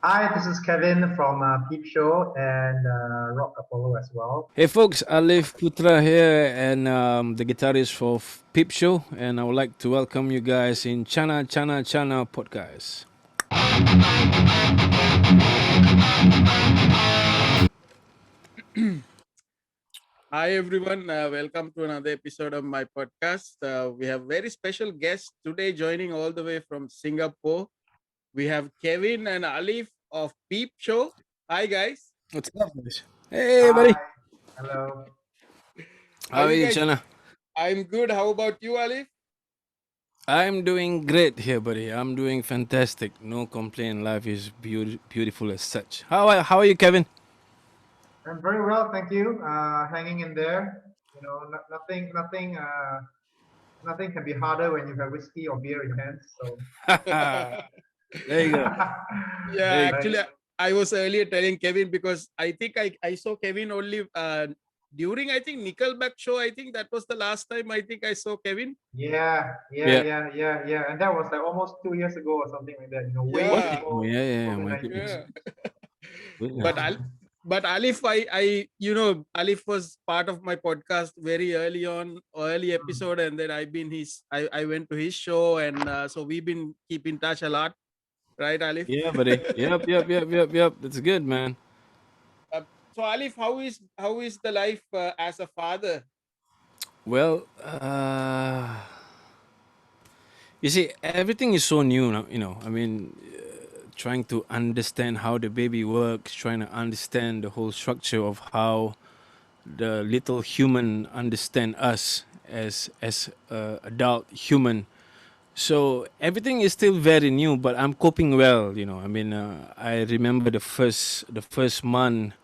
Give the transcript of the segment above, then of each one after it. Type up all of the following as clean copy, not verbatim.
Hi, this is Kevin from Peep Show and Rock Apollo as well. Hey folks, Alif Putra here and the guitarist for Peep Show, and I would like to welcome you guys in Channa Channa Channa podcast. Hi everyone, welcome to another episode of my podcast. We have very special guests today joining all the way from Singapore. We have Kevin and Alif of Peep Show. Hi guys, What's up, guys? Hey, Hi, buddy. hello. how How are you you, guys? Channa? I'm good. How about you, Alif? I'm doing great here, buddy. I'm doing fantastic. No complaint. Life is beautiful as such. How are you, Kevin? I'm very well, thank you. Hanging in there. Nothing can be harder when you have whiskey or beer in your hands. So, There you go. There Yeah, you go. actually, I was earlier telling Kevin because I think I saw Kevin only during I think Nickelback show. I think that was the last time I think I saw Kevin. Yeah. yeah. And that was like almost 2 years ago or something like that. Way Was Yeah, it? Oh, before yeah. My goodness. COVID-19. yeah. Goodness. but Yeah, Al, man. but Alif, Alif was part of my podcast very early on, early Mm. episode, and then I went to his show, and so we've been keep in touch a lot, right, Alif? Yeah, buddy. Yep. That's good, man. uh, so Alif, how is the life as a father? Well, you see, everything is so new now. I mean, trying to understand how the baby works, trying to understand the whole structure of how the little human understand us as adult human. So everything is still very new, but I'm coping well. I mean, I remember the first month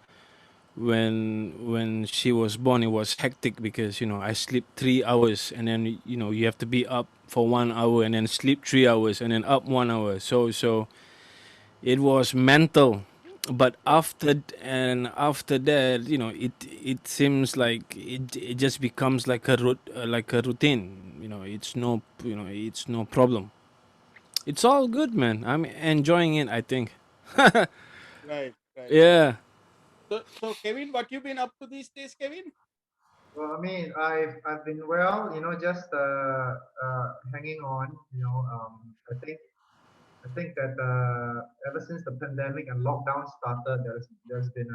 when she was born. It was hectic because I sleep 3 hours, and then you have to be up for 1 hour, and then sleep 3 hours, and then up 1 hour. So it was mental. But after that, it seems like it just becomes like a routine. It's no problem. It's all good, man. I'm enjoying it, I think. Right, right. Yeah. So Kevin, what you been up to these days, Kevin? Well, I mean, I've been well, just hanging on. I think that ever since the pandemic and lockdown started, there's been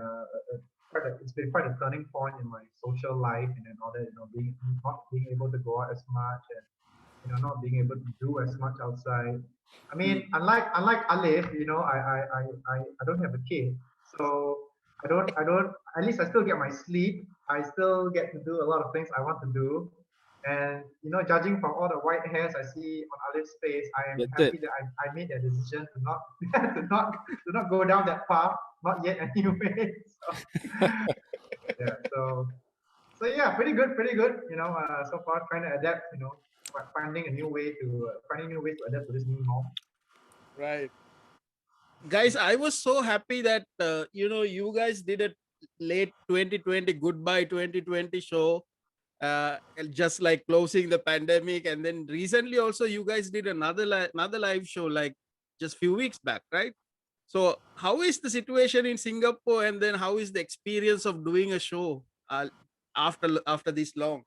it's been quite a turning point in my social life and in order being not being able to go out as much and not being able to do as much outside. I mean, Hmm. unlike Alif, I don't have a kid, so I don't at least I still get my sleep. I still get to do a lot of things I want to do. And judging from all the white hairs I see on Alif's face, I am That's it. happy that I made that decision to not to not go down that path. Not yet anyway. So yeah, so yeah, pretty good. So far trying to adapt. Finding new ways to adapt to this new norm. Right. Guys, I was so happy that you guys did a late 2020 goodbye 2020 show, just like closing the pandemic, and then recently also you guys did another live show like just few weeks back, right? So how is the situation in Singapore, and then how is the experience of doing a show after this long?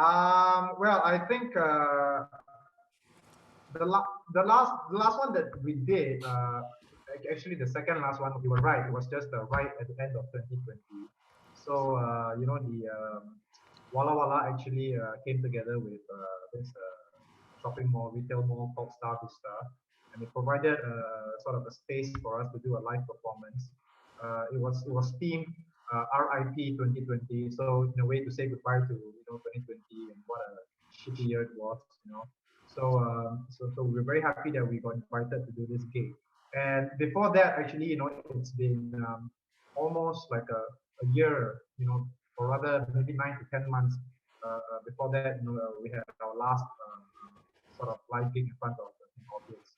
Well, I think the last one that we did, actually the second last one, you were right. It was just right at the end of 2020. So the Walla Walla actually came together with this shopping mall, retail mall called Star Vista, and it provided sort of a space for us to do a live performance. It was themed RIP 2020, so in a way to say goodbye to 2020 and what a shitty year it was. So we're very happy that we got invited to do this gig. And before that, actually, it's been almost like a year, or rather maybe 9 to 10 months before that, we had our last sort of live gig in front of an audience.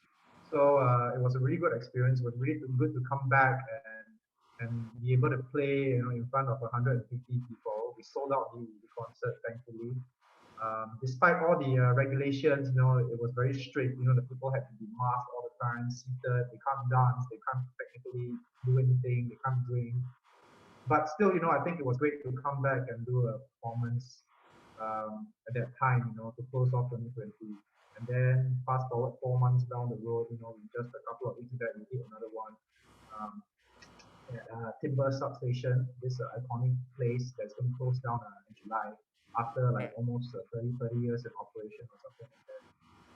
So it was a really good experience. It was really good to come back and be able to play, in front of 150 people. We sold out the concert, thankfully. despite all the regulations, it was very strict. The people had to be masked all the time, seated. They can't dance. They can't technically do anything. They can't drink. But still, I think it was great to come back and do a performance at that time, to close off 2020. And then fast forward 4 months down the road, just a couple of weeks back, we did another one. Um, at Timber Substation, this iconic place that's going to close down in July after like Right. almost 30 years in operation or something like that.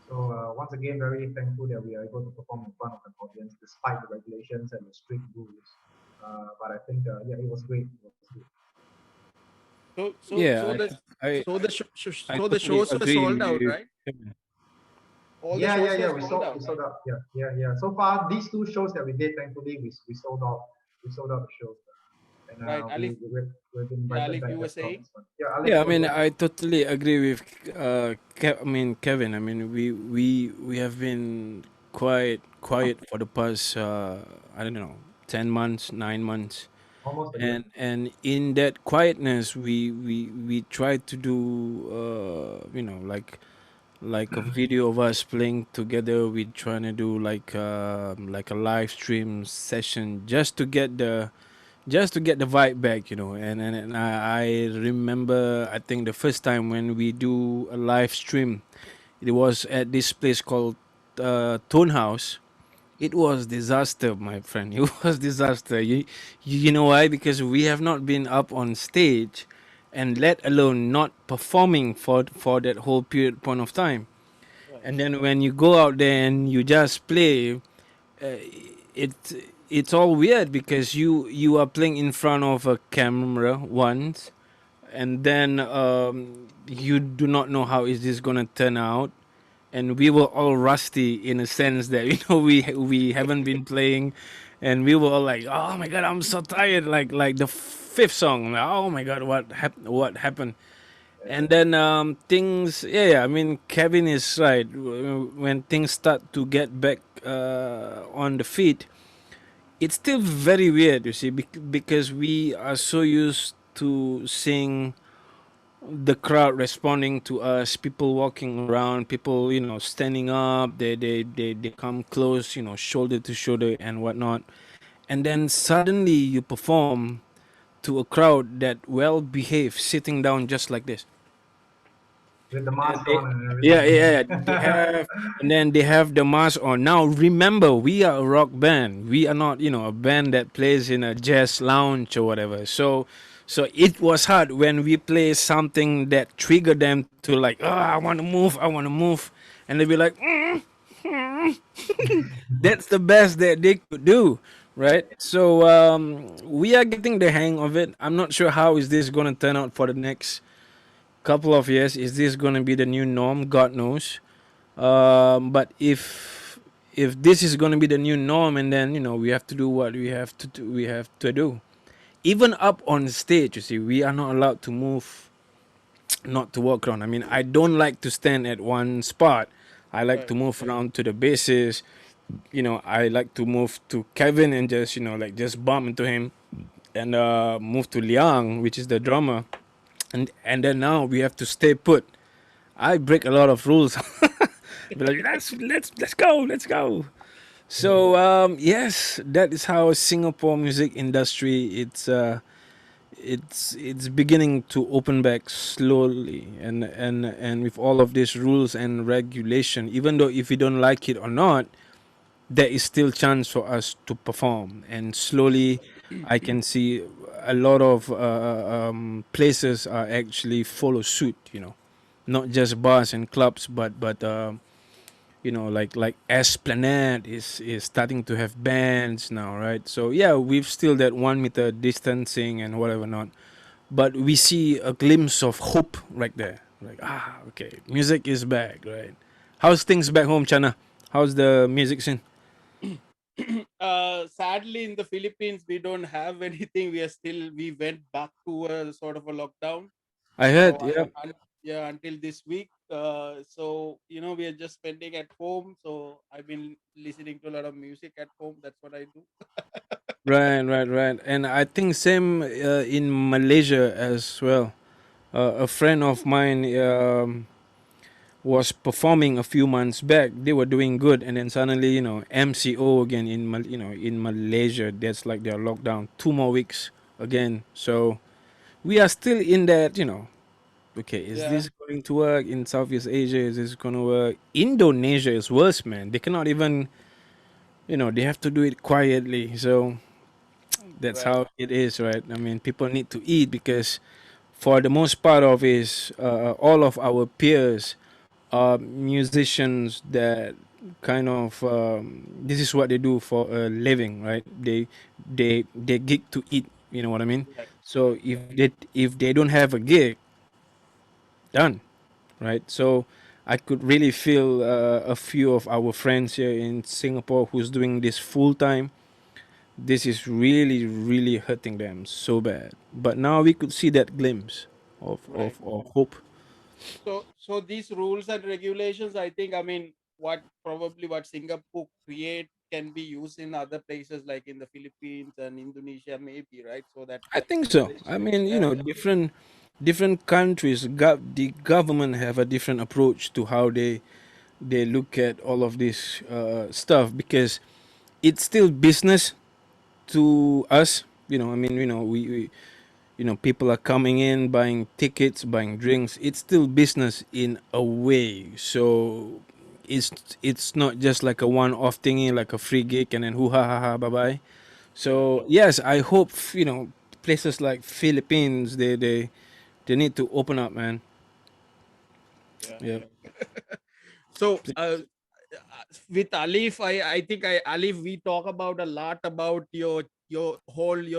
So once again, very thankful that we are able to perform in front of an audience despite the regulations and the strict rules. But I think, yeah, it was great. It was good. Yeah, I So the totally shows were agree sold out, with right? Kevin. All the Yeah, yeah, shows were yeah. We sold sold, out, we right? sold out. Yeah, yeah, yeah. So far, these two shows that we did, thankfully, we sold out. We sold out the shows, and Right. Alif, we've been yeah, invited Alif, back you were as well saying? this month. Yeah, Alif, Yeah, I go mean, ahead. I totally agree with Kevin. I mean, we have been quite quiet for the past I don't know, 10 months, 9 months, Almost a year. and in that quietness, we try to do like a video of us playing together. We trying to do like a live stream session just to get the vibe back, and I remember, I think the first time when we do a live stream, it was at this place called Tone House. It was disaster, my friend. It was disaster. You know why? Because we have not been up on stage, and let alone not performing for that whole period point of time. Right. And then when you go out there and you just play, uh, it it's all weird because you are playing in front of a camera once, and then you do not know how is this gonna turn out, and we were all rusty in a sense that we haven't been playing, and we were all like, oh my god, I'm so tired, like the fifth song, like, oh my god, what happened. And then things, yeah, I mean, Kevin is right. When things start to get back on the feet, it's still very weird, you see, because we are so used to seeing the crowd responding to us, people walking around, people, standing up, they come close, shoulder to shoulder and whatnot. And then suddenly you perform to a crowd that well behaved, sitting down just like this. With the And mask they, on and yeah, everything. yeah, they have, and then they have the mask on. Now, remember, we are a rock band. We are not, a band that plays in a jazz lounge or whatever. So it was hard when we play something that triggered them to like, oh, I want to move, I want to move, and they'd be like, that's the best that they could do, right? So we are getting the hang of it. I'm not sure how is this gonna turn out for the next couple of years. Is this going to be the new norm? God knows. But if this is going to be the new norm, and then we have to do what we have to do. Even up on stage, you see, we are not allowed to move, not to walk around. I mean, I don't like to stand at one spot. I like to Right. move around to the bases. I like to move to Kevin and just like just bump into him, and move to Liang, which is the drummer, and then now we have to stay put. I break a lot of rules. Be like, let's go. So yes, that is how Singapore music industry it's beginning to open back slowly, and with all of these rules and regulation. Even though if we don't like it or not, there is still chance for us to perform, and slowly I can see a lot of places are actually follow suit, not just bars and clubs, but like Esplanade is starting to have bands now, right? So yeah, we've still that 1 meter distancing and whatever not, but we see a glimpse of hope right there. Like, okay, music is back, right? How's things back home, Channa? How's the music scene? Sadly, in the Philippines, we don't have anything. We went back to a sort of a lockdown. I So heard, yeah. yeah, until this week. So we are just spending at home. So I've been listening to a lot of music at home. That's what I do. Right, right, right. And I think same in Malaysia as well. A friend of mine was performing a few months back. They were doing good, and then suddenly, MCO again in in Malaysia. That's like their lockdown. 2 more weeks again. So we are still in that. Okay, is Yeah, this going to work in Southeast Asia? Is this going to work? Indonesia is worse, man. They cannot even. They have to do it quietly. So that's right. how it is, right? I mean, people need to eat because for the most part of is all of our peers are musicians that kind of this is what they do for a living, right? They gig to eat. You know what I mean? Right. So Yeah. if they don't have a gig, done, right? So I could really feel a few of our friends here in Singapore who's doing this full time. This is really, really hurting them so bad. But now we could see that glimpse Right. of hope. So these rules and regulations, I think, I mean, what Singapore create can be used in other places like in the Philippines and Indonesia, maybe, right? So that, I think so. I mean, yeah, different countries, the government have a different approach to how they look at all of this stuff because it's still business to us. I mean, people are coming in, buying tickets, buying drinks. It's still business in a way. So it's not just like a one-off thingy, like a free gig, and then hoo ha ha ha bye bye. yeah, So yes, I hope places like Philippines they need to open up, man. yeah. Yeah. So with Alif, I think Alif, we talk about a lot about your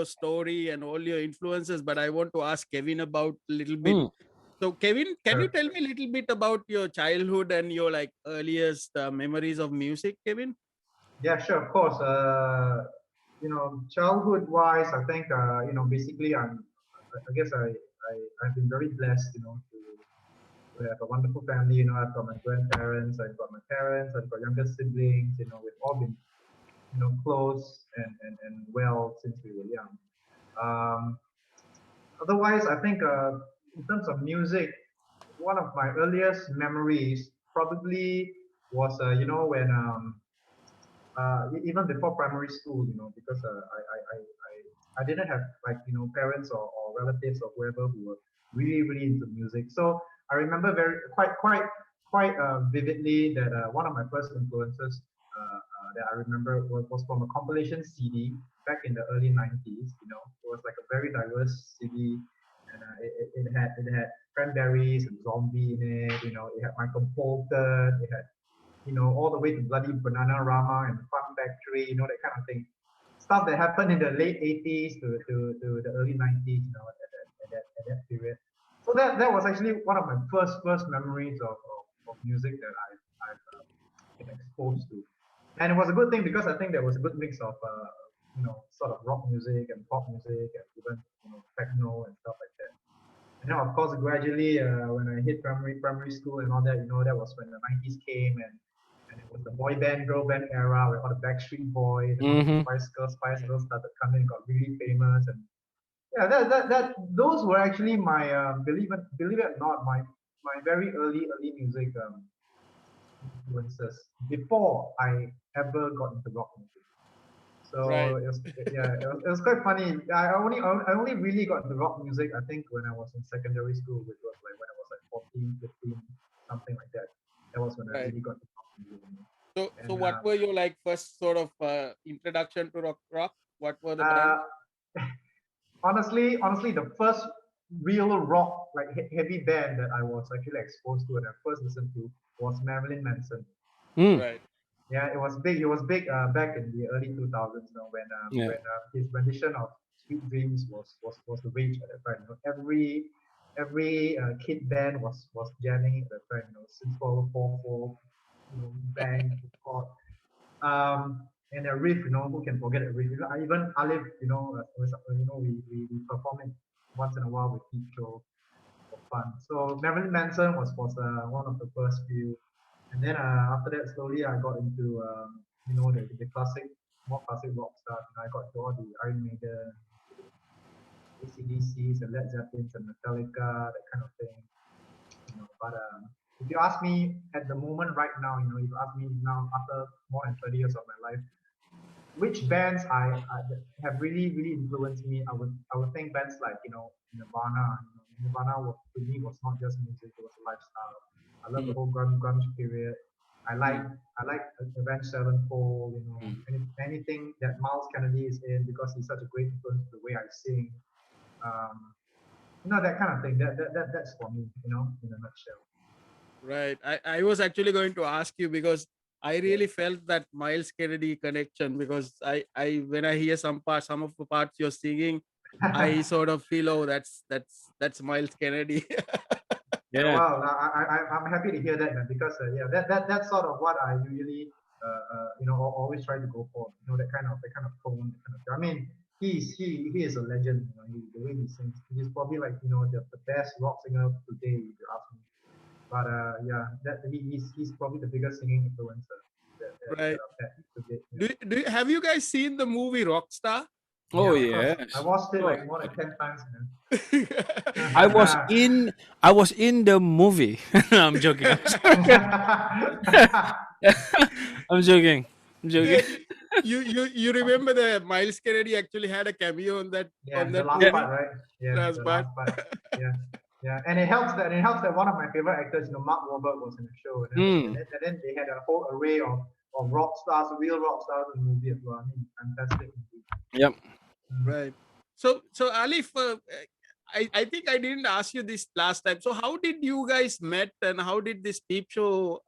story and all your influences, but I want to ask Kevin about a little bit. Mm. So Kevin, can you Sure. tell me a little bit about your childhood and your like earliest memories of music, Kevin? Yeah, sure, of course. Childhood wise, I think, basically, I guess I've been very blessed, to have a wonderful family. I've got my grandparents, I've got my parents, I've got younger siblings. We've all been, close and well since we were young. Um, Otherwise, I think, in terms of music, one of my earliest memories probably was, when even before primary school, because I didn't have, like, parents or relatives or whoever who were really really into music. So I remember very quite vividly that one of my first influences that I remember was from a compilation CD back in the early 90s. It was like a very diverse CD, and it had Cranberries and Zombie in it. It had Michael Bolton. It had, all the way to bloody Banana Rama and Fun Factory, that kind of thing. Stuff that happened in the late 80s to the early 90s, at that period. So that was actually one of my first memories of music that I've been exposed to. And it was a good thing because I think there was a good mix of, sort of rock music and pop music and even, techno and stuff like that. And then, of course, gradually, when I hit primary school and all that, that was when the 90s came, and it was the boy band, girl band era where all the Backstreet Boys and all the Mm-hmm. Spice Girls started coming, got really famous, and yeah, that those were actually my, believe it or not, my very early music influences before I ever got into rock music. Right. So it was quite funny. I only really got into rock music, I think, when I was in secondary school, which was like when I was like 14, 15, something like that. That was when I Right. really got into rock music. So And what were your like first sort of introduction to rock? What were the uh, bands? honestly, the first real rock, like heavy band that I was actually exposed to and I first listened to was Marilyn Manson. Mm. Right. Yeah, it was big. It was big back in the early 2000s, Yeah. when his rendition of "Sweet Dreams" was the rage at that time. Every kid band was jamming at that time. Since 4/4, bang, chord, and a riff. Who can forget a riff? Even Alif, we perform it once in a while with Peep Show for fun. So Marilyn Manson was one of the first few, and then after that, slowly I got into, the classic, more classic rock stuff. I got into all the Iron Maiden, AC/DCs and Led Zeppelins and Metallica, that kind of thing. But if you ask me at the moment right now, if you ask me now after more than 30 years of my life, which bands that have really influenced me, I would think bands like Nirvana. Nirvana to me was not just music; it was a lifestyle. I love the whole grunge period. I like I like Avenged Sevenfold. Anything that Miles Kennedy is in because he's such a great influence to the way I sing. Um, that kind of thing. That's for me. In a nutshell. Right. I was actually going to ask you because I really felt that Miles Kennedy connection because I when I hear some of the parts you're singing, I sort of feel, oh, that's Miles Kennedy. Yeah, Yeah. well, I'm happy to hear that, man, because that's sort of what I usually always try to go for. That kind of tone, that kind of. I mean, he is a legend. The way he sings, he's probably like the best rock singer today, if you ask me. But yeah, he's probably the biggest singing influencer that Right. I've had to date. Have you guys seen the movie Rockstar? Oh Yeah, of course. yes. I watched it Oh, like more than 10 times, man. I was in the movie. I'm joking. I'm joking. I'm Yeah, joking. you remember the Miles Kennedy actually had a cameo Yeah, on the that last movie? part, right? Yeah, Last the part. last part. Yeah, yeah, and it helps that one of my favorite actors, Mark Wahlberg, was in the show, and then, and Mm. then, and then they had a whole array of rock stars, real rock stars in the movie as well. I mean, fantastic movie. Yep. Right. So Alif, I think I didn't ask you this last time. So how did you guys met and how did this Peep Show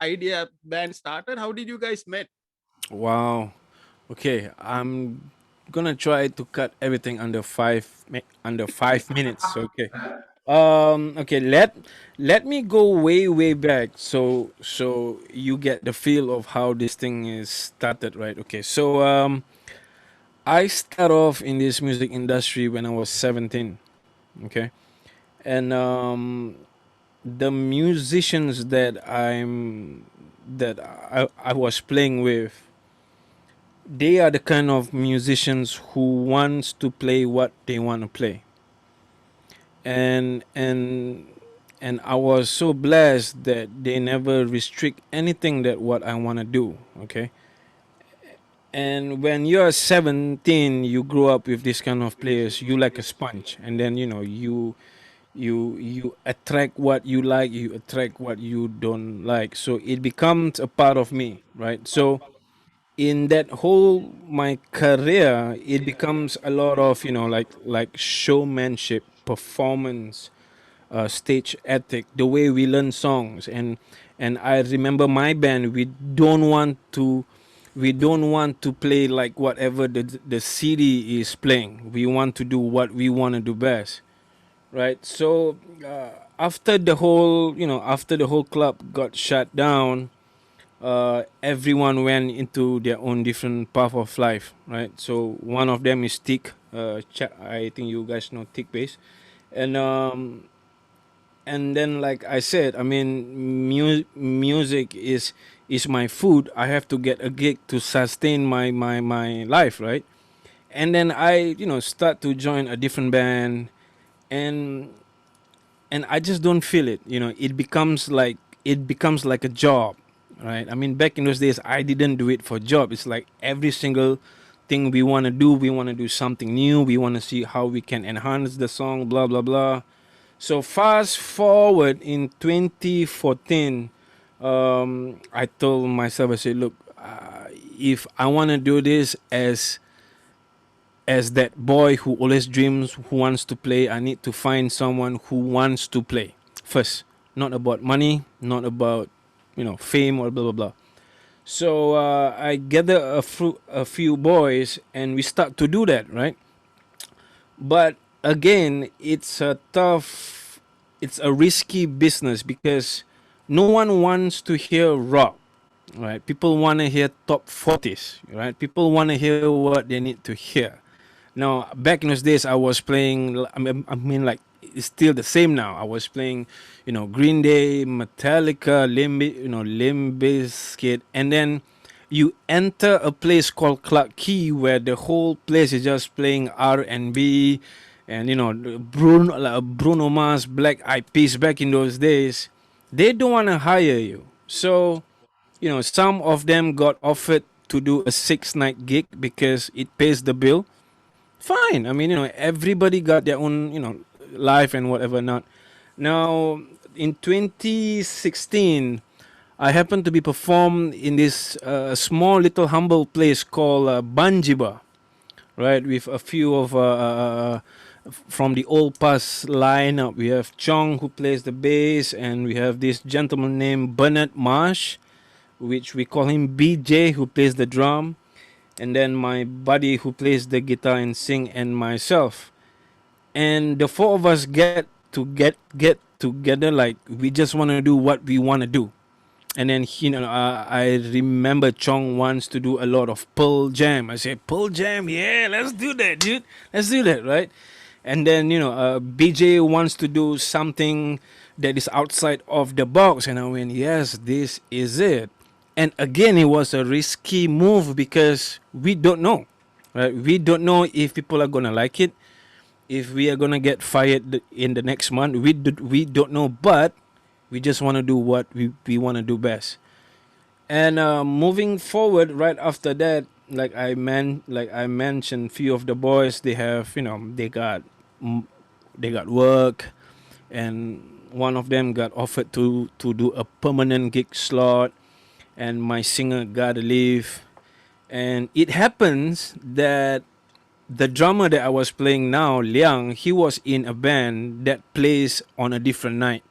idea band started? How did you guys met? Wow. Okay, I'm gonna try to cut everything under 5 minutes. Okay. Okay. Let me go way back so you get the feel of how this thing is started, right? Okay. So I start off in this music industry when I was 17. Okay, and the musicians that I was playing with, they are the kind of musicians who wants to play what they want to play, and and and I was so blessed that they never restrict anything that what I want to do. Okay, and when you're 17, you grow up with this kind of players, you like a sponge, and then you attract what you like, you attract what you don't like, so it becomes a part of me, right? So in that whole my career, it becomes a lot of like showmanship, performance, stage ethic, the way we learn songs. And I remember my band, we don't want to play like whatever the CD is playing. We want to do what we want to do best, right? So after the whole club got shut down, everyone went into their own different path of life, right? So one of them is Tick. I think you guys know Tick Bass, and then like I said, I mean, music is my food. I have to get a gig to sustain my life, right? And then I start to join a different band, and I just don't feel it. It becomes like a job, right? I mean, back in those days, I didn't do it for job. It's like every single thing we want to do something new. We want to see how we can enhance the song, blah blah blah. So fast forward in 2014, I told myself, I said, look, if I want to do this as that boy who always dreams, who wants to play, I need to find someone who wants to play first. Not about money, not about fame or blah blah blah. So I gather a few boys and we start to do that, right? But again, it's a risky business because no one wants to hear rock, right? People want to hear top 40s, right? People want to hear what they need to hear. Now, back in those days, I was playing. I mean, like it's still the same now. I was playing, Green Day, Metallica, Limp Bizkit, and then you enter a place called Clark Key where the whole place is just playing R&B, and Bruno Mars, Black Eyed Peas back in those days, they don't want to hire you. So some of them got offered to do a 6 night gig because it pays the bill. Fine. I mean, everybody got their own, life and whatever not. Now, in 2016, I happened to be performed in this small little humble place called Banjiba, right? With a few of from the old past lineup. We have Chong who plays the bass, and we have this gentleman named Bernard Marsh, which we call him BJ, who plays the drum, and then my buddy who plays the guitar and sing, and myself. And the four of us get together like we just want to do what we want to do. And then I remember Chong wants to do a lot of Pearl Jam. I said, Pearl Jam, yeah, let's do that, dude. Let's do that, right? And then BJ wants to do something that is outside of the box, and I went, yes, this is it. And again, it was a risky move because we don't know, right? We don't know if people are gonna like it, if we are gonna get fired in the next month. We don't know, but we just want to do what we want to do best. And moving forward, right after that, like I mentioned, few of the boys, they have they got work, and one of them got offered to do a permanent gig slot, and my singer got to leave. And it happens that the drummer that I was playing now, Liang, he was in a band that plays on a different night.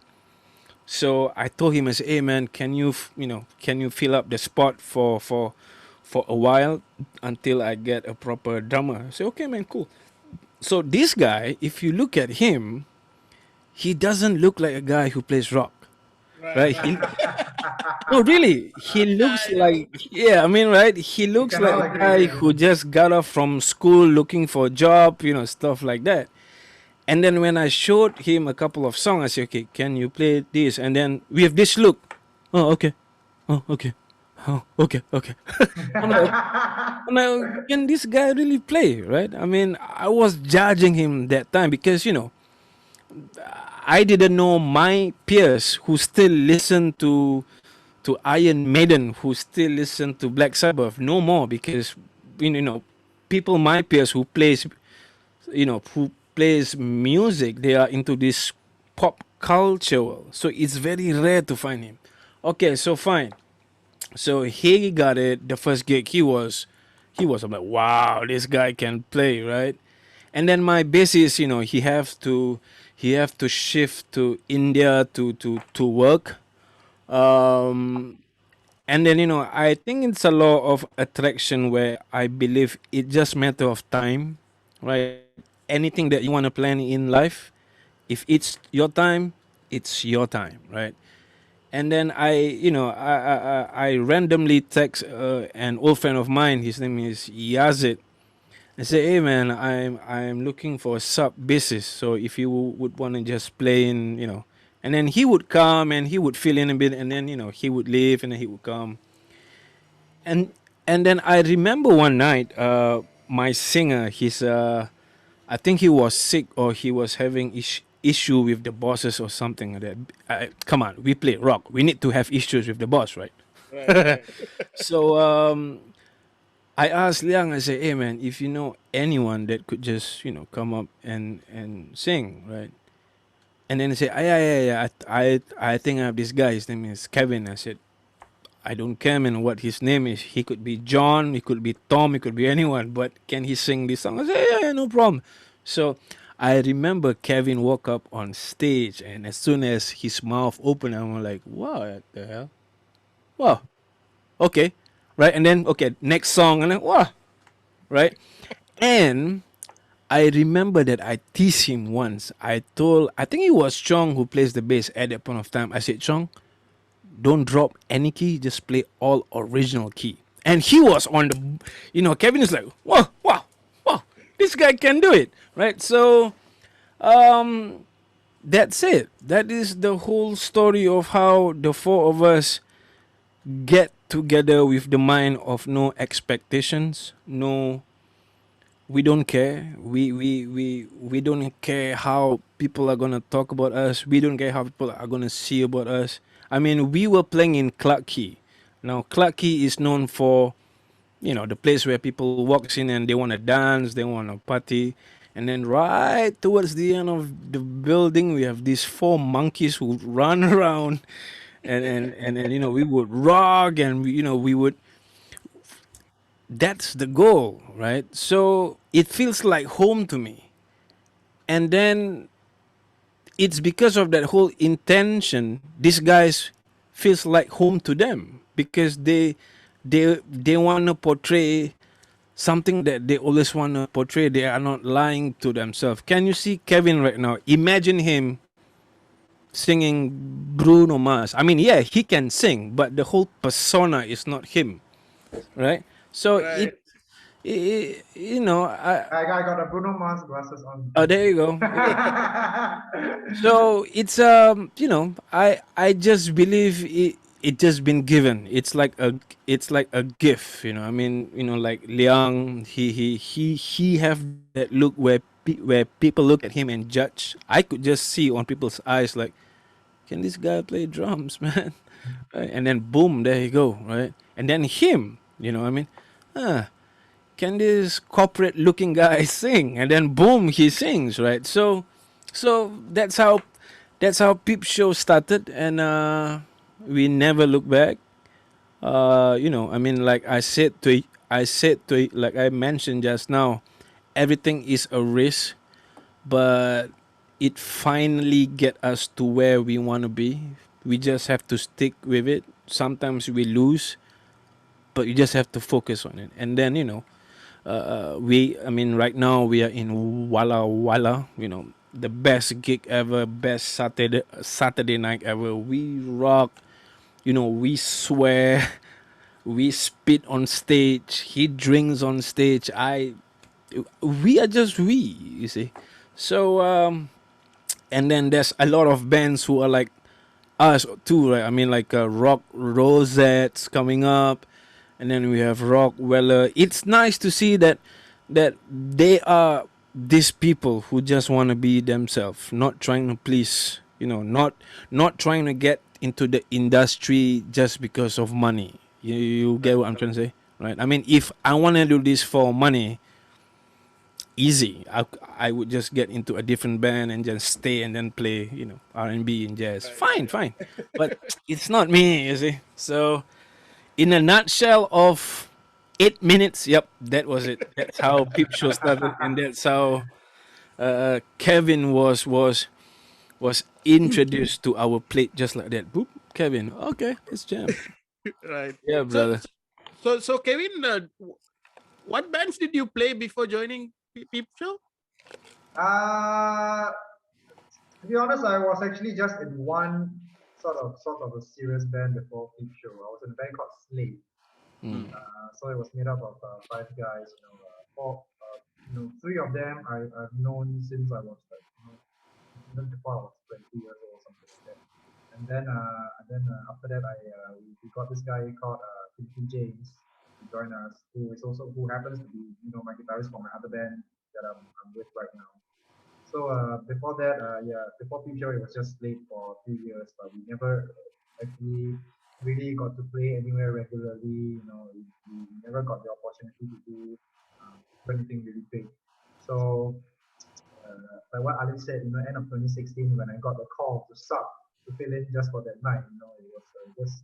So I told him, I said, "Hey man, can you fill up the spot for a while until I get a proper drummer?" I said, "Okay, man, cool." So this guy, if you look at him, he doesn't look like a guy who plays rock, right? No, really, he looks like, yeah. I mean, right? He looks like cannot a agree guy with who him. just got off from school looking for a job, stuff like that. And then when I showed him a couple of songs, I said, "Okay, can you play this?" And then we have this look. Oh, okay. Oh, okay. Oh, okay, okay. I'm like, can this guy really play, right? I mean, I was judging him that time because I didn't know my peers who still listen to Iron Maiden, who still listen to Black Sabbath, no more, because people my peers who plays music, they are into this pop culture world. So it's very rare to find him. Okay, so fine. So he got it. The first gig I'm like, wow, this guy can play, right? And then my bassist, he have to shift to India to work. Um, and then I think it's a law of attraction where I believe it's just matter of time, right? Anything that you want to plan in life, if it's your time, it's your time, right? And then I randomly text an old friend of mine. His name is Yazid. I say, hey man, I'm looking for a sub bassist. So if you would want to just play in. And then he would come and he would fill in a bit, and then he would leave and then he would come. And then I remember one night, my singer, I think he was sick or he was having issue with the bosses or something like that. Come on, we play rock. We need to have issues with the boss, right? Right. So I asked Liang. I said, "Hey man, if you know anyone that could just come up and sing, right?" And then he said, "Yeah, yeah, yeah. I think I have this guy. His name is Kevin." I said, "I don't care, man, what his name is. He could be John, he could be Tom, he could be anyone. But can he sing this song?" I said, "Yeah, yeah, no problem." So I remember Kevin walked up on stage, and as soon as his mouth opened, I'm like, "What the hell? Wow, okay, right." And then okay, next song, and then wow, right. And I remember that I teased him once. I think it was Chong who plays the bass at that point of time. I said, "Chong, don't drop any key, just play all original key." And he was on the, Kevin is like, "Wow, wow, wow, this guy can do it," right? So, that's it. That is the whole story of how the four of us get together with the mind of no expectations, no we don't care. We don't care how people are gonna talk about us. We don't care how people are gonna see about us. I mean, we were playing in Clark Key. Now, Clark Key is known for, the place where people walks in and they want to dance, they want to party, and then right towards the end of the building, we have these four monkeys who run around, and we would rock, and we would. That's the goal, right? So it feels like home to me, and then it's because of that whole intention. These guys feels like home to them because they want to portray something that they always want to portray. They are not lying to themselves. Can you see Kevin right now? Imagine him singing Bruno Mars. I mean, yeah, he can sing, but the whole persona is not him, right? So Right. I I got a Bruno Mars glasses on. oh, there you go. So it's I just believe it just been given. It's like a gift, I mean, like Liang, he have that look where people look at him and judge. I could just see on people's eyes like, can this guy play drums, man? Right? And then boom, there you go, right? And then him, I mean, ah, can this corporate looking guy sing? And then boom, he sings, right? So that's how Peep Show started, and we never look back. I mean, like like I mentioned just now, everything is a risk, but it finally get us to where we want to be. We just have to stick with it. Sometimes we lose, but you just have to focus on it, and then I mean, right now we are in Walla Walla, the best gig ever, best Saturday night ever. We rock, we swear, we spit on stage, he drinks on stage. We are just we, you see. So, and then there's a lot of bands who are like us too, right? I mean, like Rock Rosettes coming up, and then we have Rock Weller. It's nice to see that they are these people who just want to be themselves, not trying to please, not trying to get into the industry just because of money. You get what I'm trying to say, right? I mean, if I want to do this for money, easy. I would just get into a different band and just stay and then play, R&B and jazz. Right. Fine, fine. But it's not me, you see. So, in a nutshell of 8 minutes, yep, that was it. That's how Peep Show started, and that's how Kevin was introduced to our plate just like that. Boop, Kevin. Okay, let's jam. Right. Yeah, So, brother. so Kevin, what bands did you play before joining Peep Show? uh, to be honest, I was actually just in one sort of a serious band before Peep Show. I was in a band called Slave. Mm. So it was made up of five guys. Four, three of them I've known since I was like, even before I was 20 years old or something like that. And then after that, we got this guy called Pinky James to join us, who happens to be my guitarist for my other band that I'm with right now. So before that, before Future, it was just played for a few years, but we never actually really got to play anywhere regularly. We never got the opportunity to do anything really big. So like what Alif said, end of 2016, when I got the call to sub to fill in just for that night, it was just,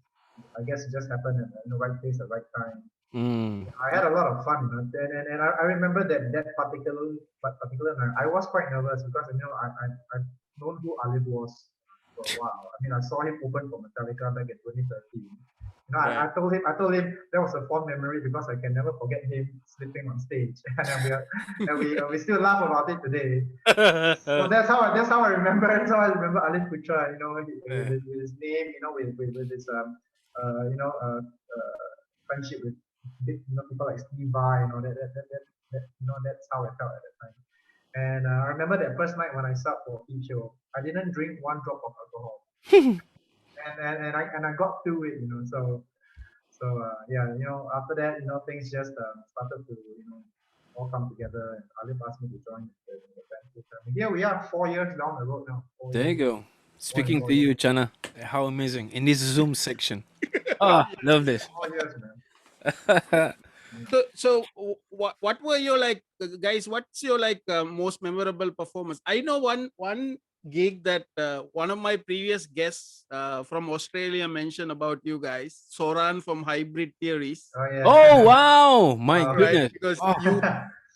I guess it just happened at the right place at the right time. Mm. I had a lot of fun, and I remember that particular night. I was quite nervous because I've known who Alif was for a while. I mean, I saw him open for Metallica back in 2013. Right. I told him that was a fond memory because I can never forget him sleeping on stage, and then we still laugh about it today. So that's how I remember. That's how I remember Alif Putra. With his name. With his friendship with people like Steve Vai. That's how I felt at that time. And I remember that first night when I subbed for Peep Show, I didn't drink one drop of alcohol, and I got through it. So yeah, after that, things just started to all come together, and Alif asked me to join the band full time. And here we are, 4 years down the road now. There you go. More than Speaking four to years. you, Channa. How amazing in this Zoom section. Ah, love this. 4 years, man. So what were your like guys? What's your like most memorable performance? I know one gig that one of my previous guests from Australia mentioned about you guys, Soran from Hybrid Theories. Oh yeah. Oh wow, my All Right, goodness. because Oh,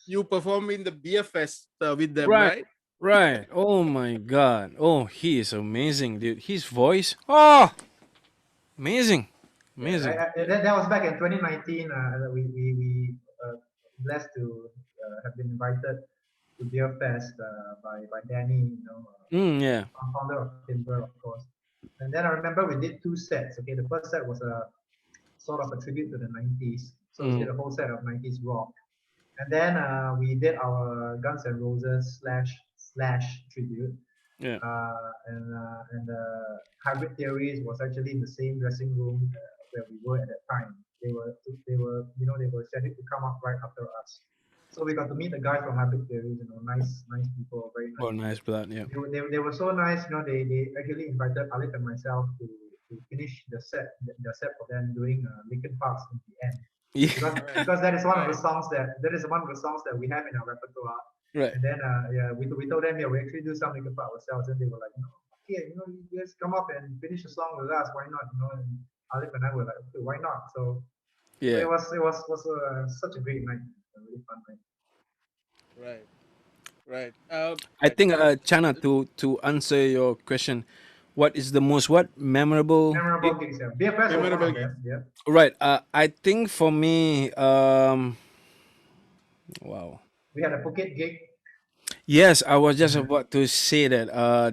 you perform in the beer fest with them, right, right? right. Oh my God. Oh, he is amazing, dude. His voice. Oh, amazing, Yeah, amazing. that was back in 2019. We blessed to have been invited to Beer Fest by Danny, Yeah. founder of Timber, of course. And then I remember we did two sets. Okay, the first set was a sort of a tribute to the 90s. So we did a whole set of 90s rock. And then we did our Guns N' Roses slash tribute. Yeah. And Hybrid Theories was actually in the same dressing room where we were at that time. They were scheduled to come up right after us. So we got to meet the guys from Hybrid Theories. Nice people, very nice Oh, nice people. blood. Yeah. They were so nice. They actually invited Alif and myself to finish the set for them doing Linkin Park's in the end because Yeah. because that is one of the songs that we have in our repertoire. Right. And then yeah, we told them, yeah, we actually do something about ourselves, and they were like, okay, you guys come up and finish the song with us, why not? And Alif and I were like, okay, why not? So Yeah. it was such a great night, a really fun night. Right, right. I think, Chana, to answer your question, what is the most memorable? Memorable gigs, yeah. BFS was one Memorable of gigs. them, yeah. Right. I think for me, wow. We had a Phuket gig. Yes, I was just about to say that.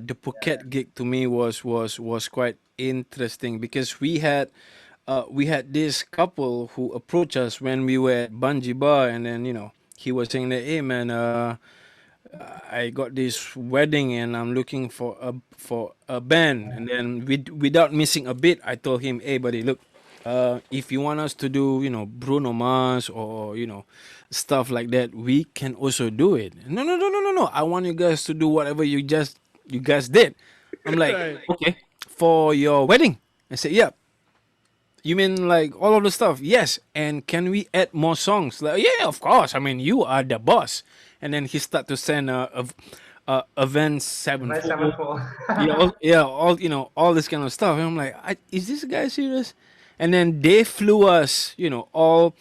The Phuket gig to me was quite interesting because we had this couple who approached us when we were at Bungee Bar, and then he was saying that, hey man, I got this wedding and I'm looking for a band. And then without missing a bit, I told him, hey buddy, look, if you want us to do Bruno Mars or stuff like that, we can also do it. No, no, no, no, no, no. I want you guys to do whatever you guys did. I'm like, Right. okay, for your wedding. I said, yeah. You mean like all of the stuff? Yes. And can we add more songs? Like, yeah, of course. I mean, you are the boss. And then he start to send Avenged Nice Sevenfold. 7-4. All this kind of stuff. And I'm like, is this guy serious? And then they flew us, all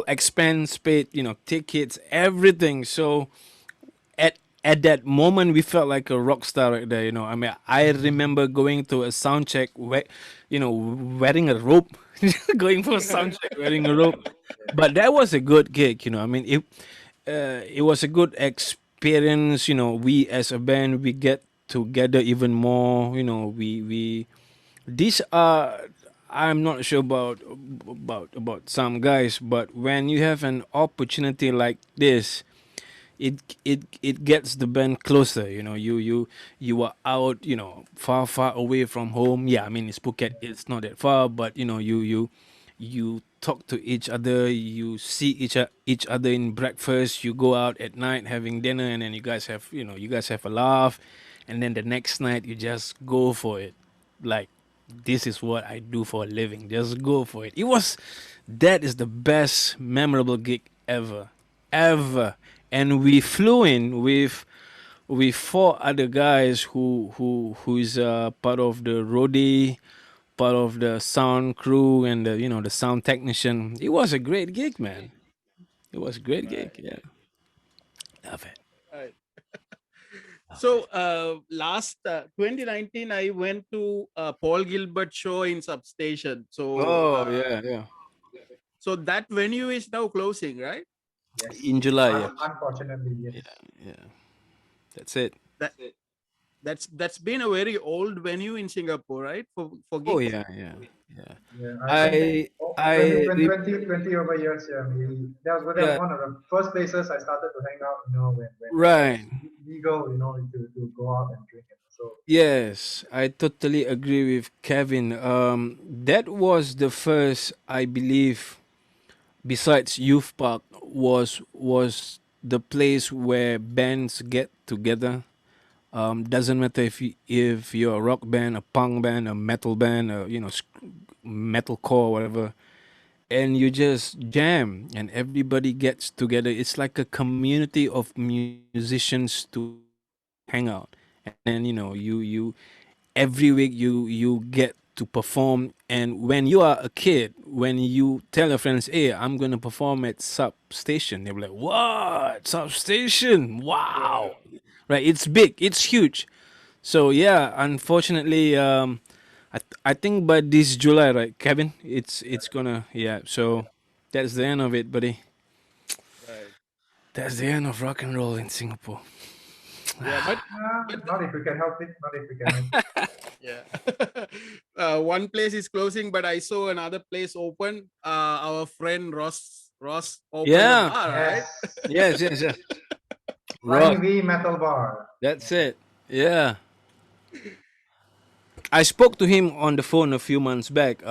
expense paid, tickets, everything. So at that moment we felt like a rock star right there. I mean, I remember going to a sound check wearing a rope. Going for a sound check wearing a rope. But that was a good gig. I mean, it was a good experience. We as a band, we get together even more. We these are, I'm not sure about some guys, but when you have an opportunity like this, it gets the band closer. You are out, far away from home. Yeah, I mean, it's Phuket, it's not that far, but you talk to each other, you see each other in breakfast, you go out at night having dinner, and then you guys have a laugh, and then the next night you just go for it. Like, this is what I do for a living. Just go for it. That is the best memorable gig ever, ever. And we flew in with four other guys who's part of the roadie, part of the sound crew, and the sound technician. It was a great gig, man. It was a great gig. Yeah, love it. Right. So last 2019, I went to Paul Gilbert show in Substation. Oh yeah, yeah. So that venue is now closing, right? Yes. In July, yeah, Unfortunately, yes. yeah. That's it. That that's been a very old venue in Singapore, right? For Oh gigs. yeah, yeah, yeah. Yeah, I think I 20 over years. Yeah, that was yeah, one of the first places I started to hang out. When it was right. legal, to go out and drink. So Yes, I totally agree with Kevin. That was the first, I believe, besides Youth Park, was the place where bands get together. Doesn't matter if you're a rock band, a punk band, a metal band, metalcore, whatever, and you just jam and everybody gets together. It's like a community of musicians to hang out, and then you every week you get to perform. And when you are a kid, when you tell your friends, hey, I'm gonna perform at Substation, they'll be like, what? Substation? Yeah. Wow. Right, it's big, it's huge. So yeah, unfortunately, I think by this July, right, Kevin, it's gonna, yeah. So that's the end of it, buddy. Right. That's the end of rock and roll in Singapore. Yeah, but Not if we can help it. Not if we can help it. yeah. One place is closing, but I saw another place open. Our friend Ross opened a Yeah. bar, right? Yes. Yes. Yes. Yes. Ross. Flying V Metal Bar. That's it. Yeah. I spoke to him on the phone a few months back.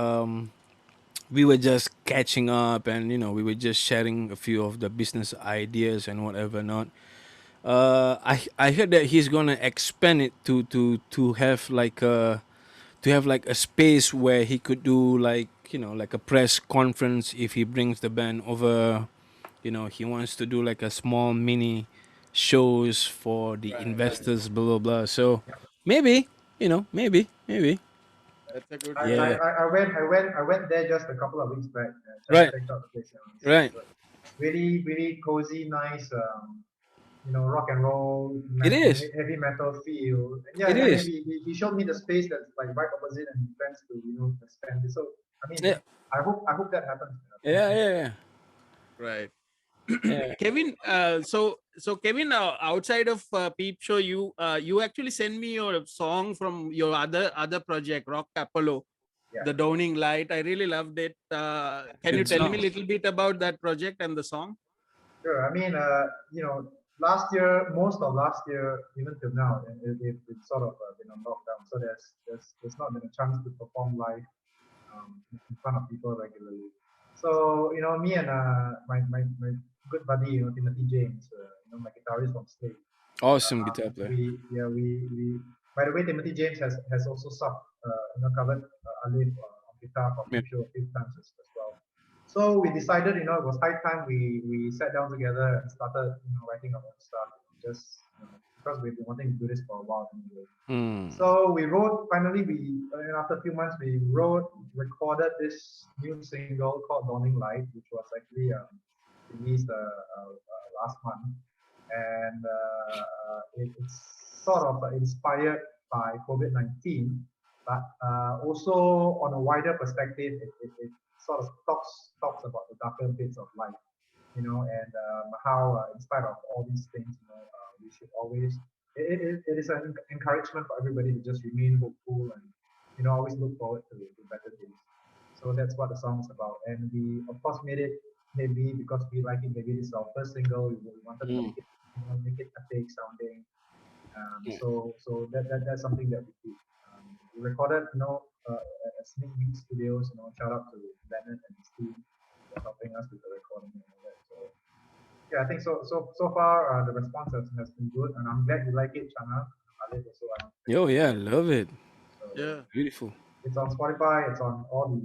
We were just catching up, and we were just sharing a few of the business ideas and whatever not. I heard that he's gonna expand it to have like a space where he could do like like a press conference if he brings the band over. He wants to do like a small mini shows for the Right. investors, blah blah blah. So maybe, maybe. That's a good I, I, thing. Yeah. I I went there just a couple of weeks back. Right. Checked out the place. Right. Really, really cozy, nice. Rock and roll, It is. heavy metal feel. And yeah, It and then is. he showed me the space that's like right opposite and plans to expand it. So I mean, Yeah. I hope that happens. Yeah. Yeah. Right. Yeah. Kevin, so Kevin, outside of Peep Show, you actually send me your song from your other project, Rock Apollo, Yeah. The Dawning Light. I really loved it. Can you Good tell me song. a little bit about that project and the song? Sure. I mean, last year, most of last year, even till now, it's sort of been on lockdown. So there's not been a chance to perform live in front of people regularly. So me and my good buddy, Timothy James, my guitarist from Slade. Awesome guitar player. We by the way, Timothy James has also covered Alif on guitar for Yeah. Peep Show a few times as well. So we decided, it was high time we sat down together and started, writing our own stuff, just because we've been wanting to do this for a while anyway. Mm. So we wrote. Finally, after a few months, we recorded this new single called "Dawning Light," which was actually released last month, and it's sort of inspired by COVID-19, but also on a wider perspective, it sort of talks about the darker bits of life, and how in spite of all these things, we should always. It is an encouragement for everybody to just remain hopeful and always look forward to better days. So that's what the song is about, and we of course made it maybe because we like it. Maybe this is our first single. We wanted to Mm. make it epic sounding. Yeah. So that's something that we did. We recorded, at Sneak Beat Studios. Shout out to Leonard and his team for helping us with the recording and all that. So yeah, I think so far the response has been good, and I'm glad you like it, Channa. Alif also, I'm Yo, pretty yeah, sure. love it. So Yeah. Beautiful. it's on Spotify, it's on all the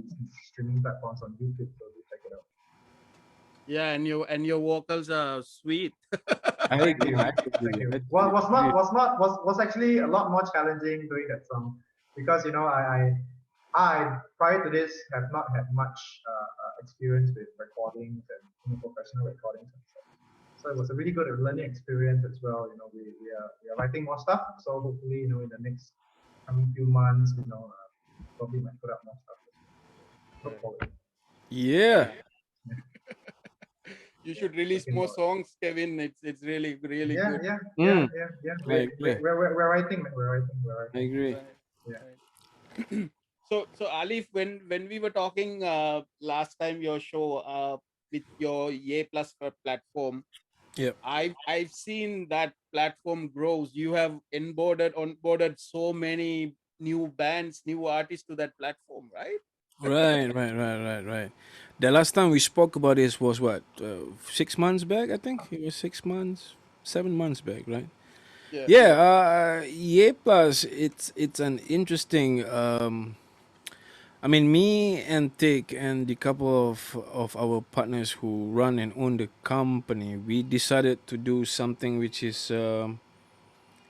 streaming platforms on YouTube, so do check it out. Yeah, and your vocals are sweet. I Thank agree. you, I thank agree. you. I Well, agree. was actually a lot more challenging doing that song because I prior to this have not had much experience with recordings and professional recordings and stuff. So it was a really good learning experience as well. We are writing more stuff, so hopefully in the next coming few months, probably might put up more stuff as well. So look Right. forward. Yeah. Yeah, You yeah, should release looking more forward. songs, Kevin. It's really really Yeah, good. yeah, yeah, Mm. yeah, yeah. I agree. We're writing, man. We're I writing. agree. Right. Yeah. Right. So Alif, when we were talking last time your show with your Ye Plus platform, Yep. I've seen that platform grows. You have onboarded so many new bands, new artists to that platform, right? Right. The last time we spoke about this was what, 6 months back? I think it was 6 months, 7 months back, right? Yeah, Yeah. yeah. Yeah. Plus, it's an interesting. I mean, me and Tick and the couple of our partners who run and own the company, we decided to do something which is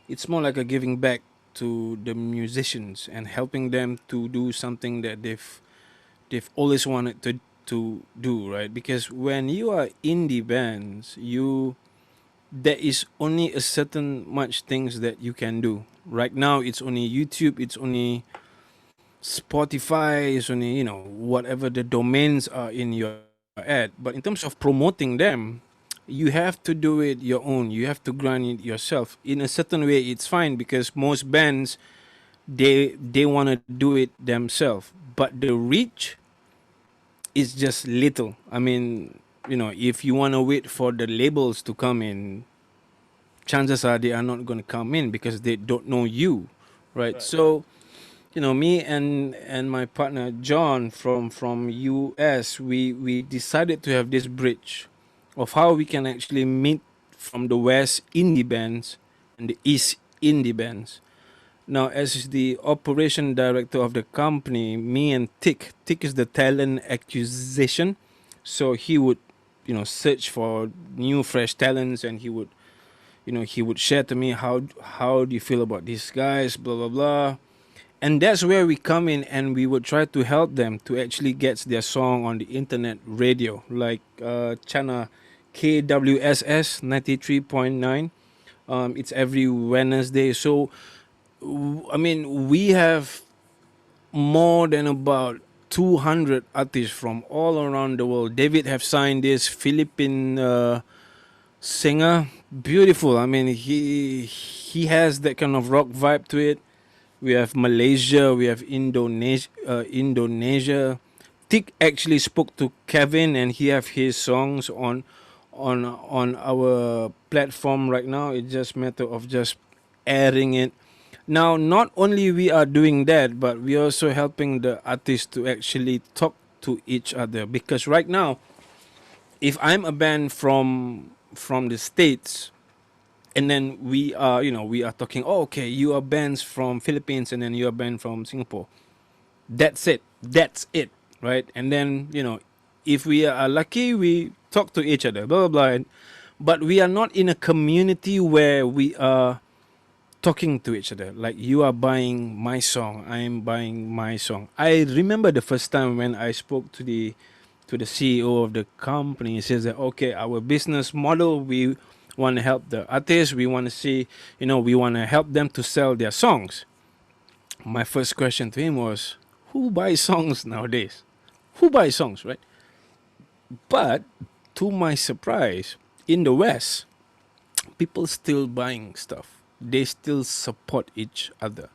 it's more like a giving back to the musicians and helping them to do something that they've always wanted to do, right? Because when you are indie bands, you there is only a certain much things that you can do. Right now, it's only YouTube, it's only Spotify, it's only whatever the domains are in your ad. But in terms of promoting them, you have to do it your own. You have to grind it yourself. In a certain way, it's fine because most bands they want to do it themselves, but the reach is just little. I mean, if you want to wait for the labels to come in, chances are they are not going to come in because they don't know you, right? Right. So, me and my partner John from US, we decided to have this bridge of how we can actually meet from the West indie bands and the East indie bands. Now, as the operation director of the company, me and Tick is the talent acquisition. So he would, search for new, fresh talents, and he would share to me how do you feel about these guys, blah blah blah, and that's where we come in, and we would try to help them to actually get their song on the internet radio, like Channa KWSS 93.9. It's every Wednesday. So I mean, we have more than about 200 artists from all around the world. David have signed this Philippine singer, beautiful. I mean, he has that kind of rock vibe to it. We have Malaysia, we have Indonesia. Tick actually spoke to Kevin, and he have his songs on our platform right now. It's just matter of just airing it. Now, not only we are doing that, but we are also helping the artists to actually talk to each other, because right now, if I'm a band from the states, and then we are talking, oh, okay, you are bands from Philippines, and then you are band from Singapore. That's it, right? And then if we are lucky, we talk to each other, blah blah blah. But we are not in a community where we are talking to each other, like you are buying my song, I'm buying my song. I remember the first time when I spoke to the CEO of the company. He says that, okay, our business model, we want to help the artists, we want to see, we want to help them to sell their songs. My first question to him was, who buys songs nowadays? Who buys songs, right? But to my surprise, in the West, people still buying stuff. They still support each other.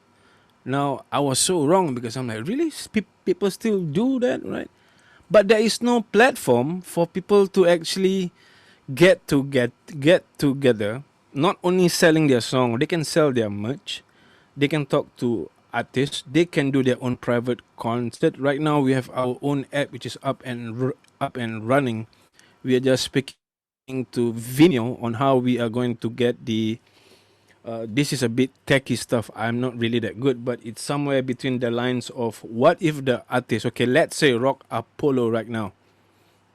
Now, I was so wrong because I'm like, really? People still do that, right? But there is no platform for people to actually get together. Not only selling their song, they can sell their merch. They can talk to artists. They can do their own private concert. Right now, we have our own app which is up and running. We are just speaking to Vimeo on how we are going to get the this is a bit techy stuff. I'm not really that good, but it's somewhere between the lines of, what if the artist, okay, let's say Rock Apollo right now,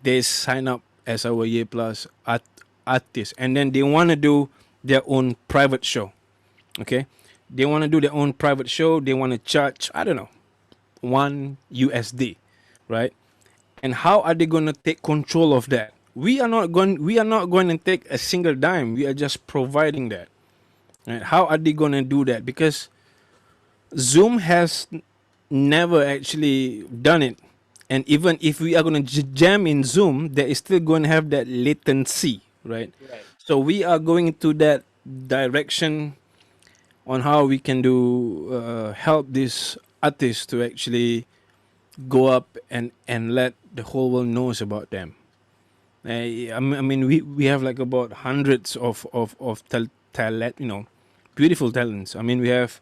they sign up as our Year Plus artist, and then they want to do their own private show. Okay, they want to do their own private show. They want to charge, I don't know, $1, right? And how are they going to take control of that? We are not going to take a single dime. We are just providing that. Right? How are they going to do that? Because Zoom has never actually done it. And even if we are going to jam in Zoom, there is still going to have that latency, right? Right. So we are going into that direction on how we can do help these artists to actually go up and let the whole world knows about them. I mean, we have like about hundreds of talent, beautiful talents. I mean, we have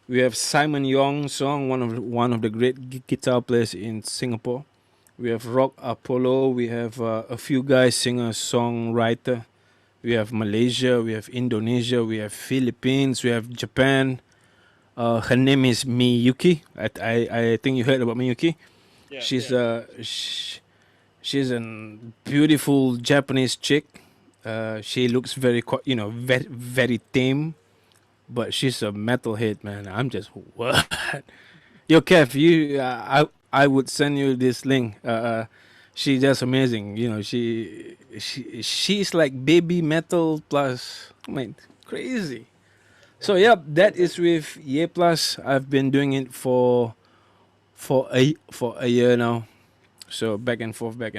We have Simon Yong Song, one of the great guitar players in Singapore. We have Rock Apollo. We have a few guys, singer, songwriter. We have Malaysia. We have Indonesia. We have Philippines. We have Japan. Her name is Miyuki. I think you heard about Miyuki. Yeah, She's yeah. she's a beautiful Japanese chick. She looks very very tame, but she's a metalhead, man. I'm just what? Yo, Kev, I would send you this link. She's just amazing. She's like baby metal plus, I mean, crazy. So yeah, that is with Ye Plus. I've been doing it for a year now. So back and forth. A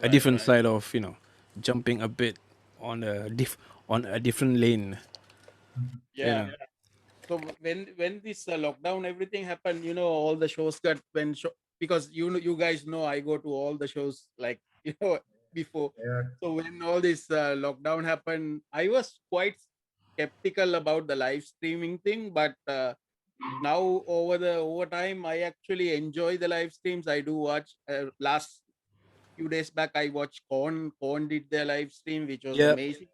Right, different right. side of jumping a bit on a different lane. You Yeah. know. So when this lockdown everything happened, all the shows got because you guys know I go to all the shows like before. Yeah. So when all this lockdown happened, I was quite skeptical about the live streaming thing, but now over time I actually enjoy the live streams. I do watch. Last few days back I watched Korn did their live stream, which was Yep. amazing.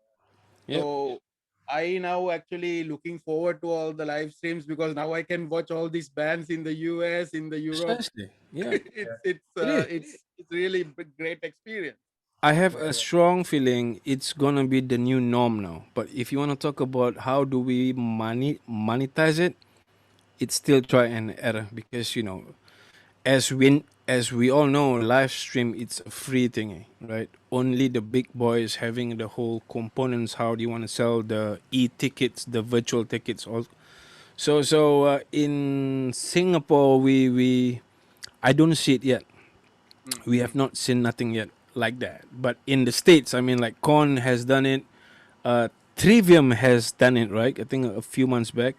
Yep. So I now actually looking forward to all the live streams because now I can watch all these bands in the US, in the Europe. Precisely. Yeah. it's Yeah. it's It uh, is. it's it's really great experience. I have Yeah. a Yeah. strong feeling it's gonna be the new norm now. But if you want to talk about how do we monetize it, it's still try and error because as we all know, live stream it's a free thing, right? Only the big boys having the whole components. How do you want to sell the e-tickets, the virtual tickets? All in Singapore, we I don't see it yet. We have Mm-hmm. not seen nothing yet like that. But in the States, I mean, like Korn has done it. Trivium has done it, right? I think a few months back.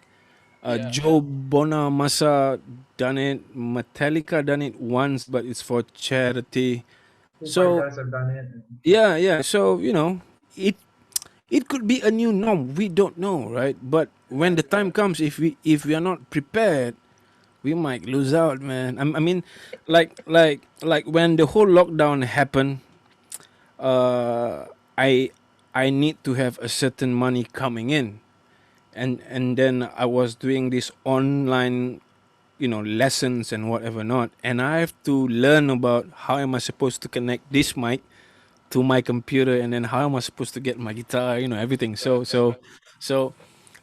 Yeah, Joe Bonamassa done it. Metallica done it once, but it's for charity. Foo So Fighters have done it. yeah, yeah. So it it could be a new norm. We don't know, right? But when yeah, the time comes, if we are not prepared, we might lose out, man. I mean, like when the whole lockdown happened, uh, I I need to have a certain money coming in, and then I was doing this online, lessons and whatever not, and I have to learn about how am I supposed to connect this mic to my computer, and then how am I supposed to get my guitar, everything. So right, so so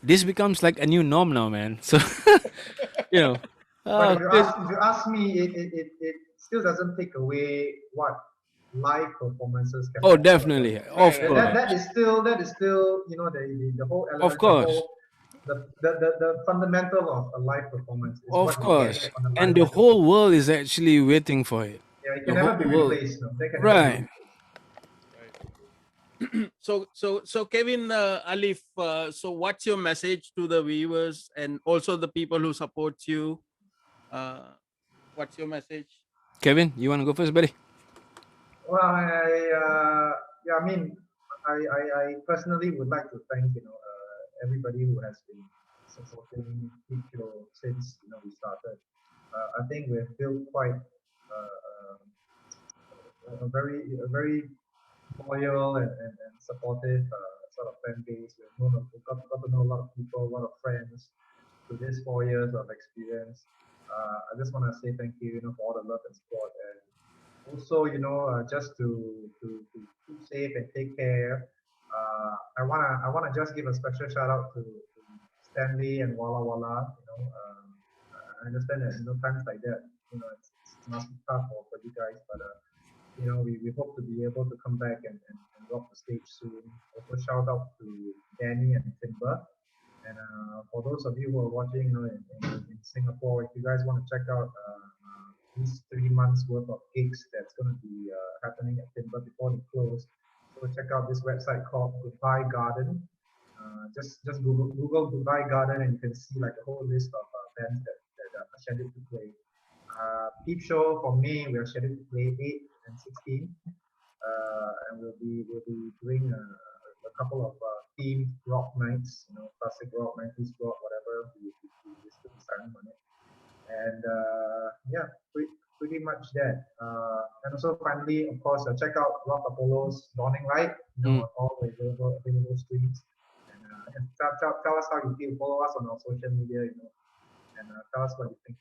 this becomes like a new norm now, man. So you know, But because if you ask me, it still doesn't take away what live performances can oh, offer. Right? definitely, right, of right, course, right. That is still the whole of element, the course. whole the fundamental of a live performance is Of what you get course. on a And live the show. whole world is actually waiting for it. Yeah, it The can never whole be world. replaced. No, that can never be Right. replaced. Right. So Kevin, Alif, so what's your message to the viewers and also the people who support you? Uh, what's your message? Kevin, you want to go first, buddy? Well, yeah, I mean, I personally would like to thank everybody who has been supporting Peep Show since we started. I think we've built quite a very loyal and supportive sort of fan base. We've got to know a lot of people, a lot of friends through these 4 years of experience. I just want to say thank you, for all the love and support, and also, just to keep safe and take care. I wanna just give a special shout out to Stanley and Walla Walla. I understand that times like that, it must be tough for you guys, but we hope to be able to come back and rock the stage soon. Also, shout out to Danny and Timber. And for those of you who are watching, in Singapore, if you guys want to check out these 3 months worth of gigs that's going to be happening at Timber before they close, so check out this website called Goodbye Garden. Just Google Goodbye Garden, and you can see like a whole list of bands that are scheduled to play. Peep Show for me, we are scheduled to play 8 and 16, and we'll be doing a couple of themed rock nights, classic rock, 90s rock, whatever. much that. And also finally, of course, check out Rock Apollo's Dawning Light, Mm. on all the available streams. And tell us how you feel. Follow us on our social media, and tell us what you think.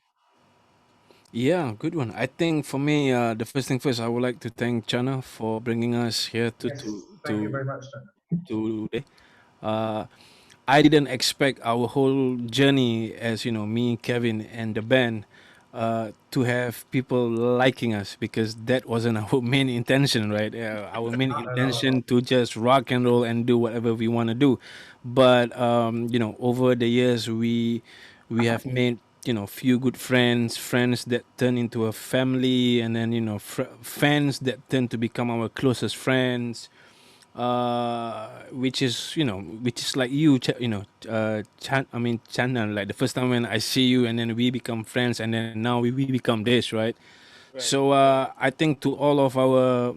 Yeah, good one. I think for me, the first thing first, I would like to thank Chana for bringing us here Yes, thank you very much, Channa. to today. Uh, I didn't expect our whole journey as me, Kevin, and the band to have people liking us because that wasn't our main intention, right? Our main Not at all. intention to just rock and roll and do whatever we want to do, but over the years we have made few good friends, friends that turn into a family, and then fans that turn to become our closest friends, which is like you, Channa. Like the first time when I see you, and then we become friends, and then now we become this, right? Right. So I think to all of our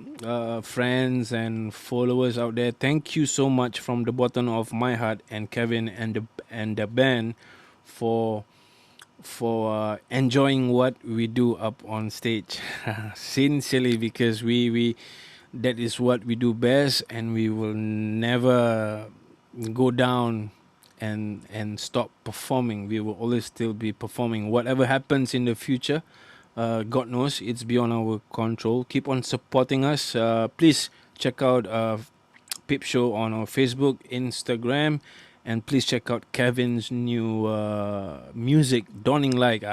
friends and followers out there, thank you so much from the bottom of my heart, and Kevin and the band for enjoying what we do up on stage. Sincerely, because we that is what we do best, and we will never go down and stop performing. We will always still be performing. Whatever happens in the future, God knows it's beyond our control. Keep on supporting us. Please check out Peep Show on our Facebook, Instagram, and please check out Kevin's new music, Dawning Like.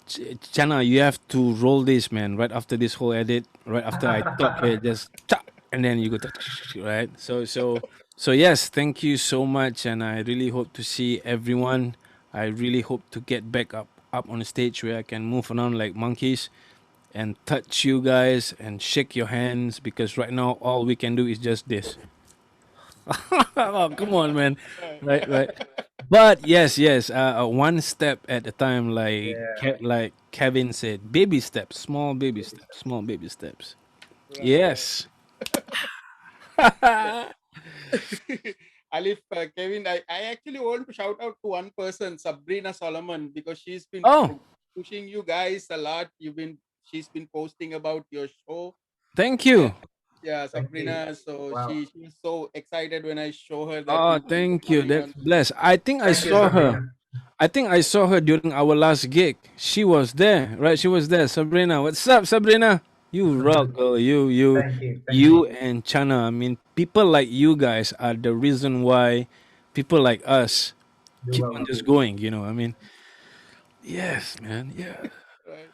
Chana, you have to roll this, man. Right after this whole edit, right after I talk here, just chak, and then you go right. So yes, thank you so much, and I really hope to see everyone. I really hope to get back up on the stage where I can move around like monkeys and touch you guys and shake your hands because right now all we can do is just this. Oh, come on, man. Right, right. But yes, yes. One step at a time, like Yeah, like Kevin said, baby steps, baby steps. small baby steps. Right. Yes. Alif, Kevin, I actually want to shout out to one person, Sabrina Solomon, because she's been Oh, pushing you guys a lot. She's been posting about your show. thank And you. yeah, Thank you. Sabrina. So Wow. she was so excited when I show her that Oh, you guys are thank you. coming That's on. blessed. I think I Thank you, saw her. Sabrina. I think I saw her during our last gig. She was there, right? She was there. Sabrina, what's up, Sabrina? You rock, girl. Thank you. Thank You you. and Chana. I mean, people like you guys are the reason why people like us Do keep what on we just do. going. I mean, yes, man. Yeah. Right.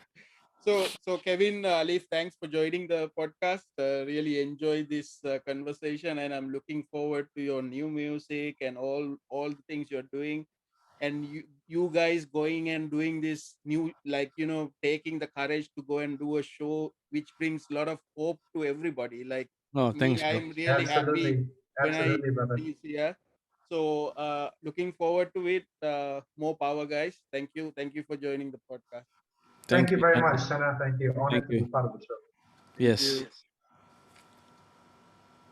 So Kevin, Alif, thanks for joining the podcast. Really enjoy this conversation, and I'm looking forward to your new music and all the things you're doing. And you guys going and doing this new, like, taking the courage to go and do a show which brings a lot of hope to everybody, like Oh, me. thanks, bro. I'm really happy Absolutely. when I Absolutely, brother. see here. So looking forward to it. More power, guys. Thank you for joining the podcast. Thank Thank you you, very Chana. much, Shanna. Thank you. Thank Honored to be you. part of the show. Thank Yes. you.